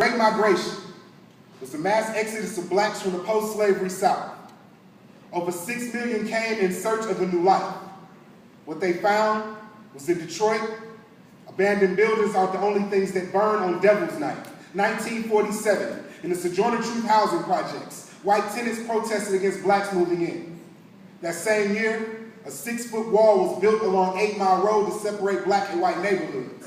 Great Migration was the mass exodus of blacks from the post-slavery South. Over 6 million came in search of a new life. What they found was in Detroit, abandoned buildings aren't the only things that burn on Devil's Night. 1947, in the Sojourner Truth housing projects, white tenants protested against blacks moving in. That same year, a 6-foot wall was built along 8 Mile Road to separate black and white neighborhoods.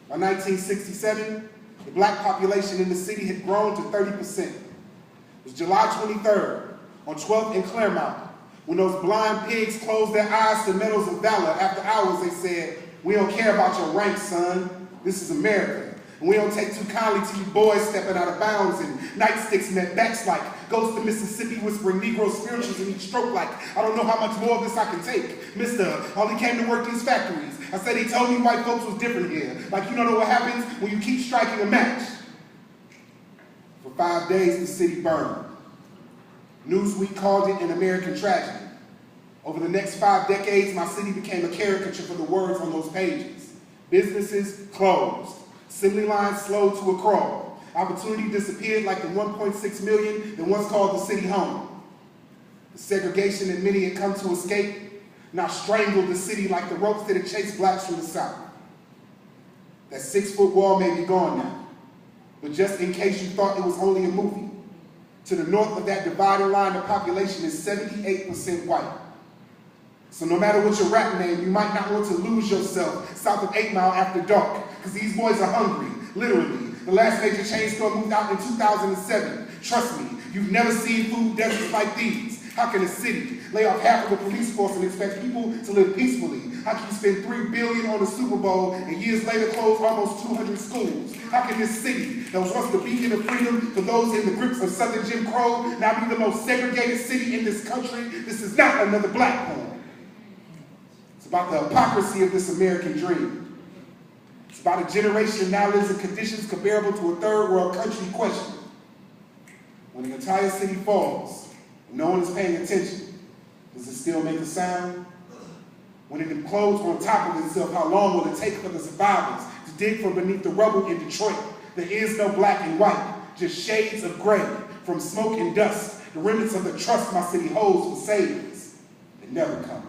By 1967, the black population in the city had grown to 30%. It was July 23rd, on 12th and Claremont, when those blind pigs closed their eyes to medals of valor. After hours, they said, "We don't care about your rank, son. This is America. And we don't take too kindly to you boys stepping out of bounds and nightsticks in their backs like Ghost of Mississippi whispering Negro spirituals in each stroke like, I don't know how much more of this I can take. Mister, only came to work these factories. I said he told me white folks was different here. Like you don't know what happens when you keep striking a match." For 5 days, the city burned. Newsweek called it an American tragedy. Over the next 5 decades, my city became a caricature for the words on those pages. Businesses closed. Assembly lines slowed to a crawl. Opportunity disappeared like the 1.6 million that once called the city home. The segregation that many had come to escape now strangled the city like the ropes that had chased blacks from the South. That 6-foot wall may be gone now, but just in case you thought it was only a movie, to the north of that dividing line, the population is 78% white. So no matter what your rap name, you might not want to lose yourself south of 8 Mile after dark, because these boys are hungry, literally. The last major chain store moved out in 2007. Trust me, you've never seen food deserts like these. How can a city lay off half of the police force and expect people to live peacefully? How can you spend $3 billion on the Super Bowl and years later close almost 200 schools? How can this city, that was once the beacon of freedom for those in the grips of Southern Jim Crow, now be the most segregated city in this country? This is not another black poem. It's about the hypocrisy of this American dream. It's about a generation now lives in conditions comparable to a third world country question. When the entire city falls, and no one is paying attention, does it still make a sound? When it implodes on top of itself, how long will it take for the survivors to dig from beneath the rubble in Detroit? There is no black and white, just shades of gray from smoke and dust, the remnants of the trust my city holds for savings that never come.